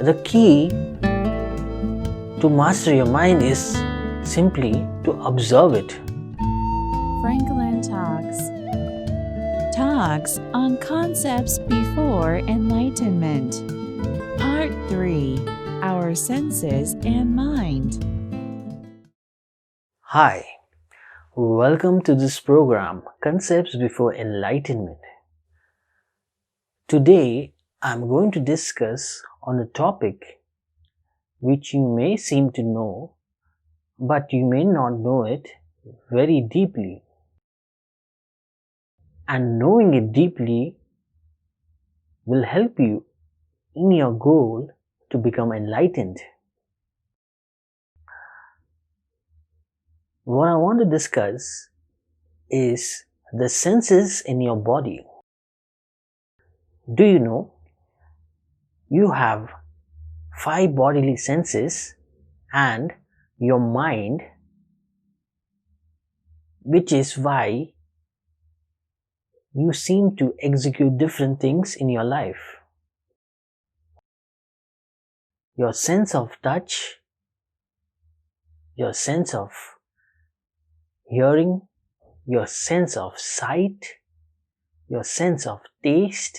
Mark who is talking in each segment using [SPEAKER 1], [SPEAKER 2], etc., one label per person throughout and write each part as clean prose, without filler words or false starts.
[SPEAKER 1] The key to master your mind is simply to observe it.
[SPEAKER 2] Franklin Talks on concepts before enlightenment. Part 3. Our Senses and Mind.
[SPEAKER 1] Hi, welcome to this program, Concepts Before Enlightenment. Today, I'm going to discuss on a topic which you may seem to know, but you may not know it very deeply. And knowing it deeply will help you in your goal to become enlightened. What I want to discuss is the senses in your body. Do you know you have 5 bodily senses and your mind, which is why you seem to execute different things in your life. Your sense of touch, your sense of hearing, your sense of sight, your sense of taste,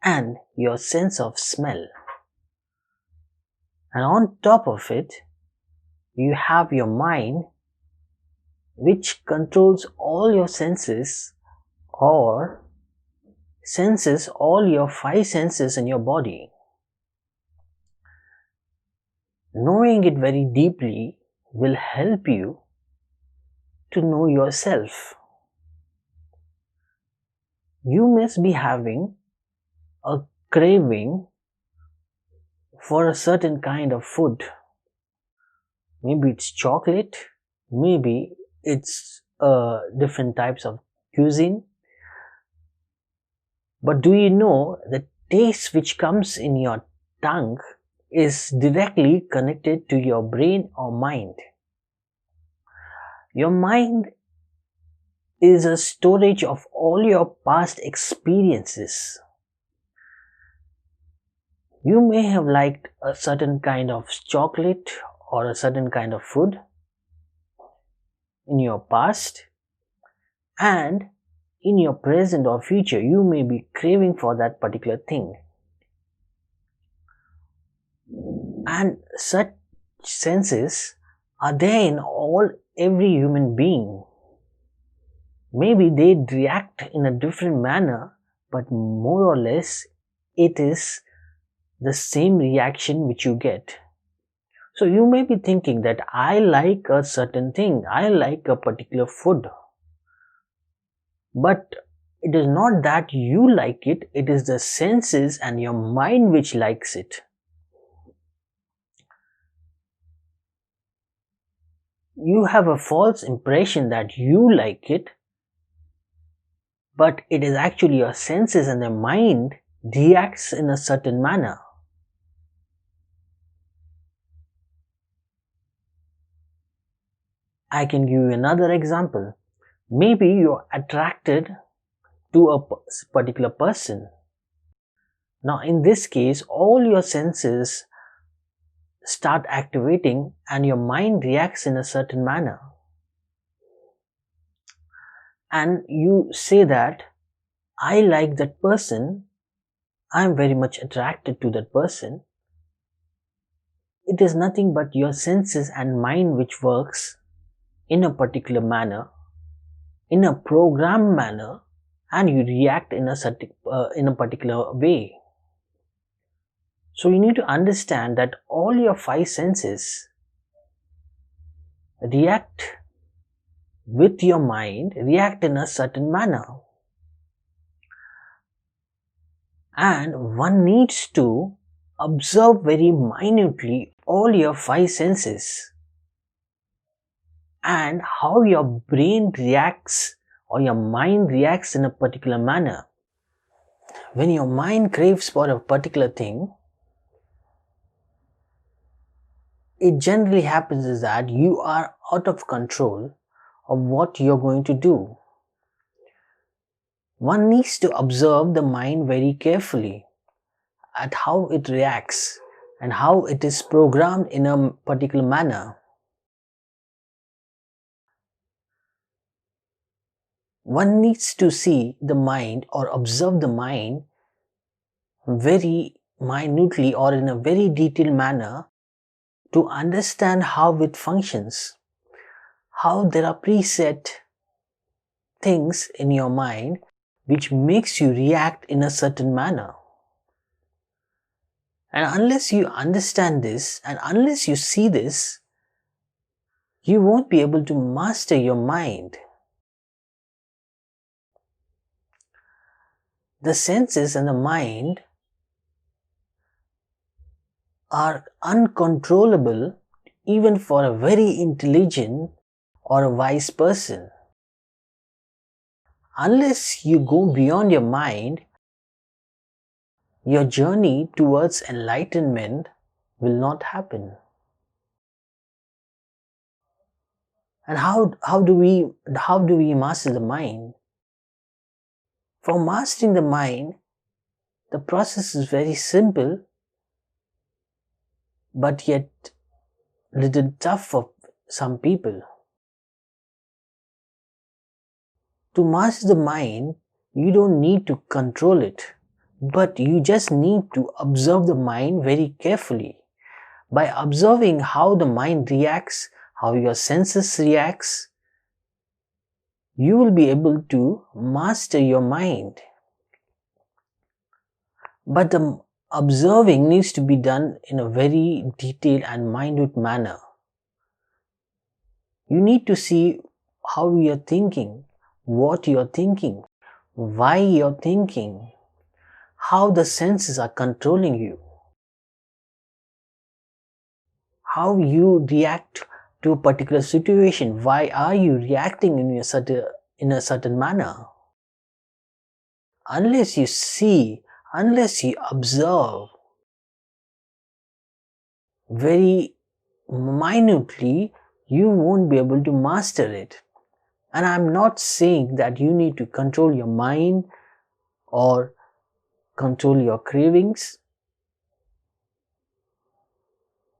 [SPEAKER 1] and your sense of smell. And on top of it, you have your mind, which controls all your senses or senses all your 5 senses in your body. Knowing it very deeply will help you to know yourself. You must be having a craving for a certain kind of food. Maybe it's chocolate, maybe it's different types of cuisine. But do you know the taste which comes in your tongue is directly connected to your brain or mind? Your mind is a storage of all your past experiences. You may have liked a certain kind of chocolate or a certain kind of food in your past, and in your present or future you may be craving for that particular thing. And such senses are there in every human being. Maybe they react in a different manner, but more or less it is the same reaction which you get. So you may be thinking that I like a certain thing, I like a particular food. But it is not that you like it, it is the senses and your mind which likes it. You have a false impression that you like it, but it is actually your senses and the mind reacts in a certain manner. I can give you another example. Maybe you're attracted to a particular person. Now in this case, all your senses start activating and your mind reacts in a certain manner. And you say that, I like that person, I am very much attracted to that person. It is nothing but your senses and mind which works in a particular manner, in a programmed manner, and you react in a particular way. So you need to understand that all your 5 senses react with your mind, react in a certain manner. And one needs to observe very minutely all your 5 senses and how your brain reacts or your mind reacts in a particular manner. When your mind craves for a particular thing, it generally happens is that you are out of control of what you're going to do. One needs to observe the mind very carefully at how it reacts and how it is programmed in a particular manner. One needs to see the mind or observe the mind very minutely or in a very detailed manner to understand how it functions, how there are preset things in your mind which makes you react in a certain manner. And unless you understand this and unless you see this, you won't be able to master your mind. The senses and the mind are uncontrollable even for a very intelligent or a wise person. Unless you go beyond your mind, your journey towards enlightenment will not happen. And how do we master the mind? For mastering the mind, the process is very simple, but yet little tough for some people. To master the mind, you don't need to control it, but you just need to observe the mind very carefully. By observing how the mind reacts, how your senses reacts, you will be able to master your mind. But the observing needs to be done in a very detailed and minute manner. You need to see how you're thinking, what you're thinking, why you're thinking, how the senses are controlling you, how you react to a particular situation, why are you reacting in a certain manner. Unless you see, unless you observe very minutely, you won't be able to master it. And I'm not saying that you need to control your mind or control your cravings.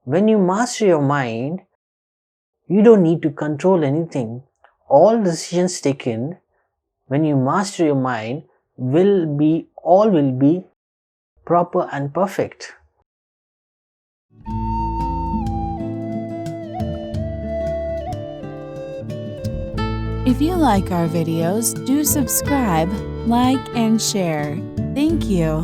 [SPEAKER 1] When you master your mind, you don't need to control anything. All decisions taken when you master your mind will be proper and perfect.
[SPEAKER 2] If you like our videos, do subscribe, like, and share. Thank you.